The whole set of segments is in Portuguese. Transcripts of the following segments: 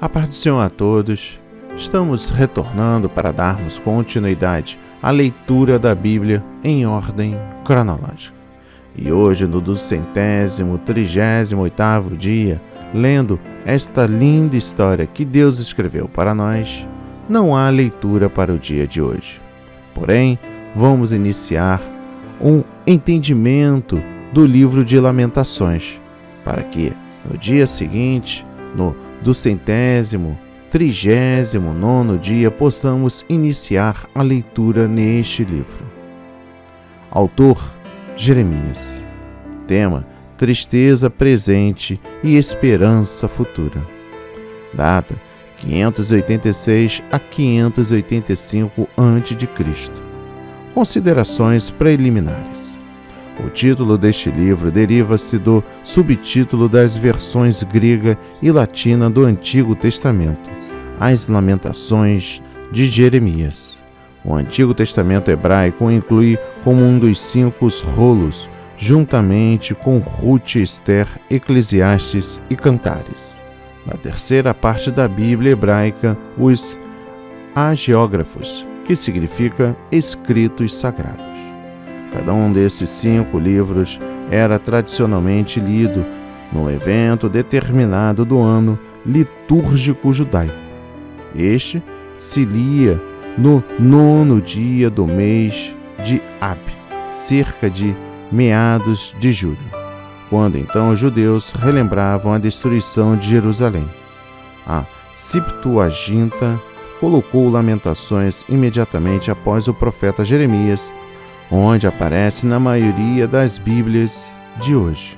A paz do Senhor a todos. Estamos retornando para darmos continuidade à leitura da Bíblia em ordem cronológica. E hoje, no 238º dia, lendo esta linda história que Deus escreveu para nós, não há leitura para o dia de hoje. Porém, vamos iniciar um entendimento do livro de Lamentações, para que no dia seguinte, no 239º dia, possamos iniciar a leitura neste livro. Autor: Jeremias. Tema: tristeza presente e esperança futura. Data: 586 a 585 a.C. Considerações preliminares. O título deste livro deriva-se do subtítulo das versões grega e latina do Antigo Testamento, As Lamentações de Jeremias. O Antigo Testamento hebraico inclui como um dos 5 rolos, juntamente com Ruth, Esther, Eclesiastes e Cantares. Na terceira parte da Bíblia hebraica, os hagiógrafos, que significa escritos sagrados. Cada um desses 5 livros era tradicionalmente lido no evento determinado do ano litúrgico judaico. Este se lia no 9º dia do mês de Ab, cerca de meados de julho, quando então os judeus relembravam a destruição de Jerusalém. A Septuaginta colocou Lamentações imediatamente após o profeta Jeremias, onde aparece na maioria das Bíblias de hoje.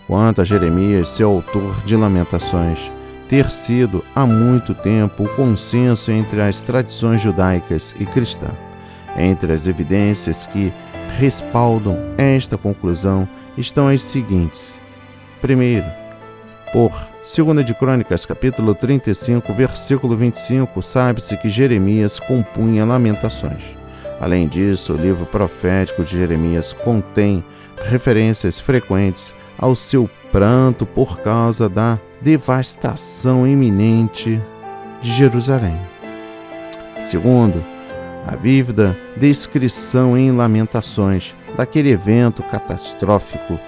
Quanto a Jeremias, seu autor de Lamentações, ter sido há muito tempo o consenso entre as tradições judaicas e cristã. Entre as evidências que respaldam esta conclusão estão as seguintes. Primeiro, por 2 de Crônicas, capítulo 35, versículo 25, sabe-se que Jeremias compunha Lamentações. Além disso, o livro profético de Jeremias contém referências frequentes ao seu pranto por causa da devastação iminente de Jerusalém. Segundo, a vívida descrição em Lamentações daquele evento catastrófico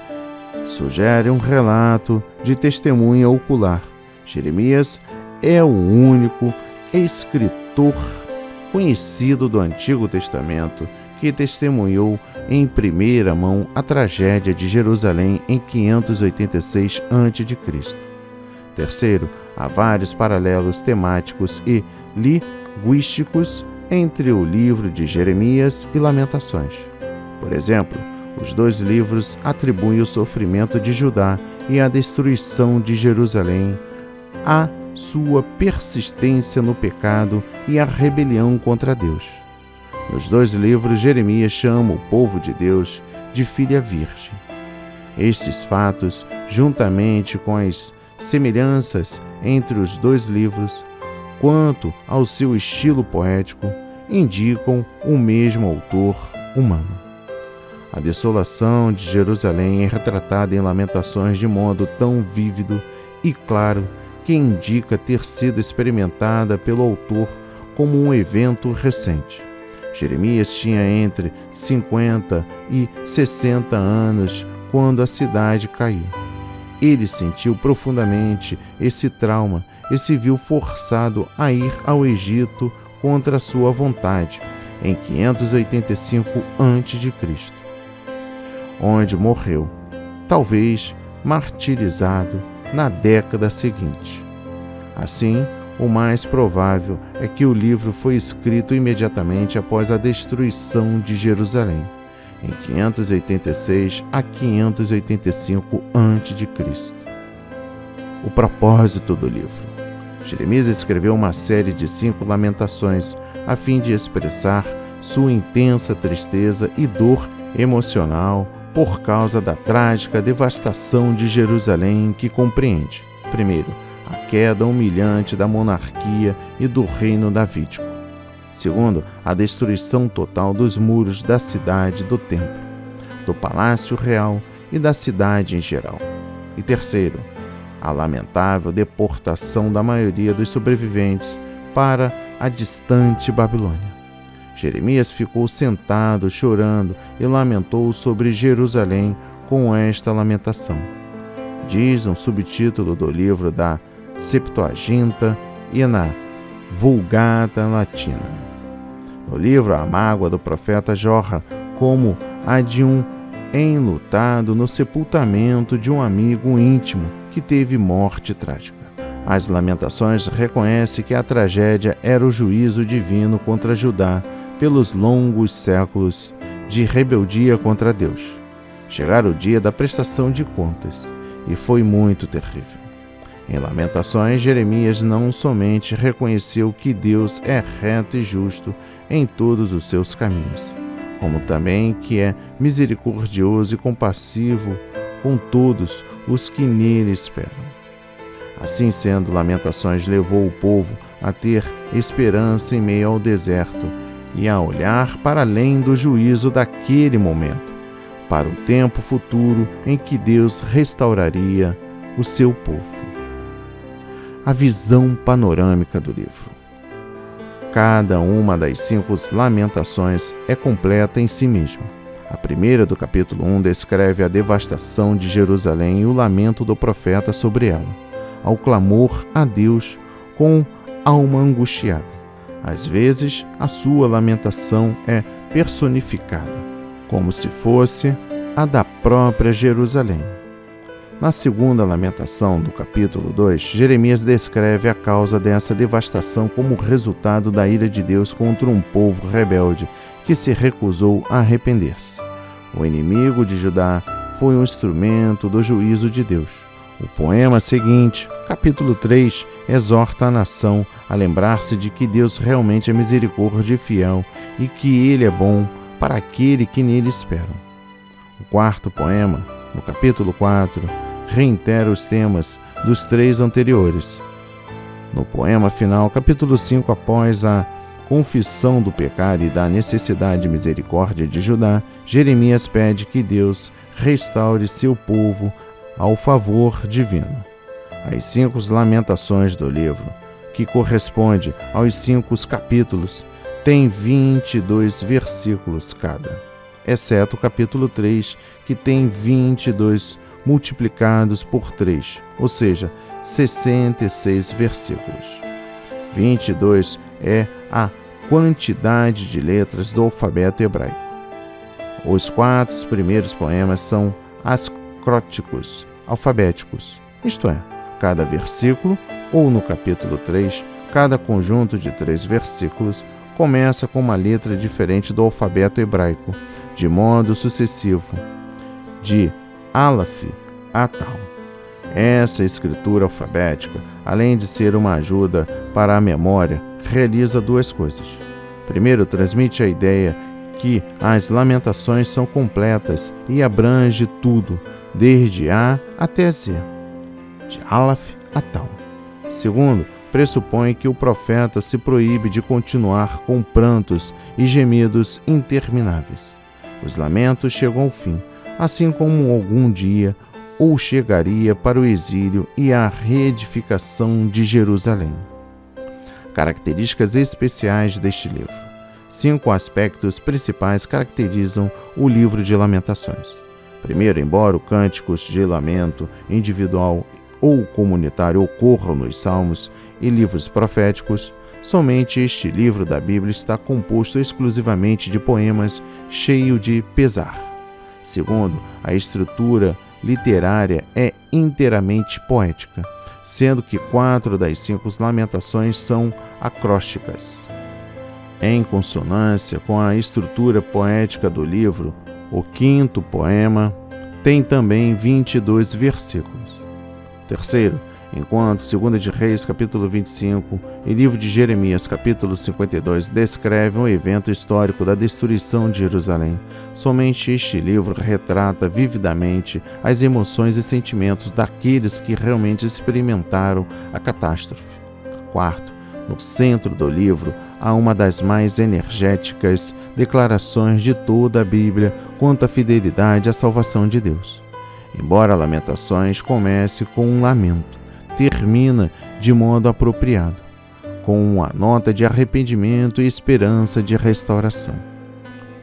sugere um relato de testemunha ocular. Jeremias é o único escritor conhecido do Antigo Testamento que testemunhou em primeira mão a tragédia de Jerusalém em 586 a.C. Terceiro, há vários paralelos temáticos e linguísticos entre o livro de Jeremias e Lamentações. Por exemplo, os 2 livros atribuem o sofrimento de Judá e a destruição de Jerusalém a sua persistência no pecado e a rebelião contra Deus. Nos 2 livros, Jeremias chama o povo de Deus de filha virgem. Estes fatos, juntamente com as semelhanças entre os 2 livros, quanto ao seu estilo poético, indicam o mesmo autor humano. A desolação de Jerusalém é retratada em Lamentações de modo tão vívido e claro que indica ter sido experimentada pelo autor como um evento recente. Jeremias tinha entre 50 e 60 anos quando a cidade caiu. Ele sentiu profundamente esse trauma e se viu forçado a ir ao Egito contra sua vontade, em 585 a.C., onde morreu, talvez martirizado, na década seguinte. Assim, o mais provável é que o livro foi escrito imediatamente após a destruição de Jerusalém, em 586 a 585 a.C. O propósito do livro. Jeremias escreveu uma série de 5 lamentações a fim de expressar sua intensa tristeza e dor emocional por causa da trágica devastação de Jerusalém, que compreende, primeiro, a queda humilhante da monarquia e do reino davídico. Segundo, a destruição total dos muros da cidade, do templo, do palácio real e da cidade em geral. E terceiro, a lamentável deportação da maioria dos sobreviventes para a distante Babilônia. Jeremias ficou sentado, chorando, e lamentou sobre Jerusalém com esta lamentação. Diz um subtítulo do livro da Septuaginta e na Vulgata Latina. No livro, a mágoa do profeta jorra como a de um enlutado no sepultamento de um amigo íntimo que teve morte trágica. As Lamentações reconhecem que a tragédia era o juízo divino contra Judá pelos longos séculos de rebeldia contra Deus. Chegara o dia da prestação de contas, e foi muito terrível. Em Lamentações, Jeremias não somente reconheceu que Deus é reto e justo em todos os seus caminhos, como também que é misericordioso e compassivo com todos os que nele esperam. Assim sendo, Lamentações levou o povo a ter esperança em meio ao deserto e a olhar para além do juízo daquele momento, para o tempo futuro em que Deus restauraria o seu povo. A visão panorâmica do livro. Cada uma das 5 lamentações é completa em si mesma. A primeira, do capítulo 1, descreve a devastação de Jerusalém e o lamento do profeta sobre ela, ao clamor a Deus com alma angustiada. Às vezes, a sua lamentação é personificada, como se fosse a da própria Jerusalém. Na segunda lamentação, do capítulo 2, Jeremias descreve a causa dessa devastação como resultado da ira de Deus contra um povo rebelde que se recusou a arrepender-se. O inimigo de Judá foi um instrumento do juízo de Deus. O poema seguinte, capítulo 3, exorta a nação a lembrar-se de que Deus realmente é misericórdia e fiel e que Ele é bom para aquele que nele espera. O quarto poema, no capítulo 4, reitera os temas dos 3 anteriores. No poema final, capítulo 5, após a confissão do pecado e da necessidade de misericórdia de Judá, Jeremias pede que Deus restaure seu povo ao favor divino. As 5 lamentações do livro, que corresponde aos 5 capítulos, têm 22 versículos cada, exceto o capítulo 3, que tem 22 multiplicados por 3, ou seja, 66 versículos. 22 é a quantidade de letras do alfabeto hebraico. Os 4 primeiros poemas são ascróticos, alfabéticos, isto é, cada versículo, ou no capítulo 3, cada conjunto de 3 versículos, começa com uma letra diferente do alfabeto hebraico, de modo sucessivo, de Aleph a Tal. Essa escritura alfabética, além de ser uma ajuda para a memória, realiza 2 coisas. Primeiro, transmite a ideia que as lamentações são completas e abrange tudo, desde A até Z, de Aleph a Tal. Segundo, pressupõe que o profeta se proíbe de continuar com prantos e gemidos intermináveis. Os lamentos chegam ao fim, assim como algum dia ou chegaria para o exílio e a reedificação de Jerusalém. Características especiais deste livro. 5 aspectos principais caracterizam o livro de Lamentações. Primeiro, embora o cânticos de lamento individual ou comunitário ocorram nos salmos e livros proféticos, somente este livro da Bíblia está composto exclusivamente de poemas cheios de pesar. Segundo, a estrutura literária é inteiramente poética, sendo que 4 das 5 lamentações são acrósticas. Em consonância com a estrutura poética do livro, o 5º poema tem também 22 versículos. Terceiro, enquanto 2 de Reis, capítulo 25, e livro de Jeremias, capítulo 52, descrevem o evento histórico da destruição de Jerusalém, somente este livro retrata vividamente as emoções e sentimentos daqueles que realmente experimentaram a catástrofe. Quarto, no centro do livro, há uma das mais energéticas declarações de toda a Bíblia quanto à fidelidade à salvação de Deus. Embora Lamentações comece com um lamento, termina de modo apropriado, com uma nota de arrependimento e esperança de restauração.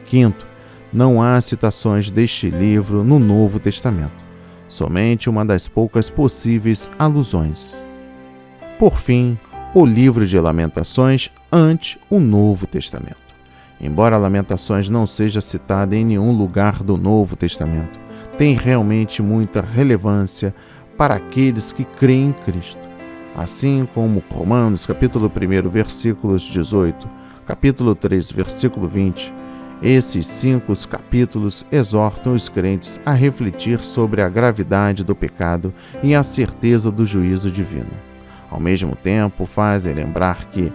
Quinto, não há citações deste livro no Novo Testamento, somente uma das poucas possíveis alusões. Por fim, o livro de Lamentações ante o Novo Testamento. Embora Lamentações não seja citada em nenhum lugar do Novo Testamento, tem realmente muita relevância para aqueles que creem em Cristo. Assim como Romanos, capítulo 1, versículos 18, capítulo 3, versículo 20, esses 5 capítulos exortam os crentes a refletir sobre a gravidade do pecado e a certeza do juízo divino. Ao mesmo tempo, fazem lembrar que,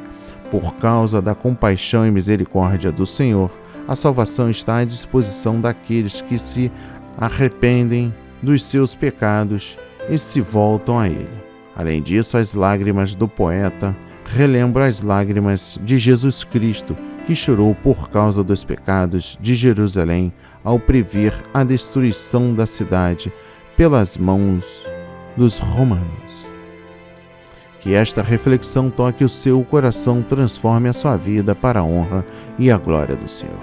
por causa da compaixão e misericórdia do Senhor, a salvação está à disposição daqueles que se arrependem dos seus pecados e se voltam a Ele. Além disso, as lágrimas do poeta relembram as lágrimas de Jesus Cristo, que chorou por causa dos pecados de Jerusalém ao prever a destruição da cidade pelas mãos dos romanos. Que esta reflexão toque o seu coração, transforme a sua vida para a honra e a glória do Senhor.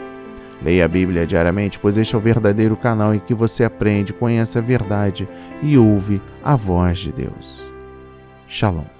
Leia a Bíblia diariamente, pois este é o verdadeiro canal em que você aprende, conhece a verdade e ouve a voz de Deus. Shalom.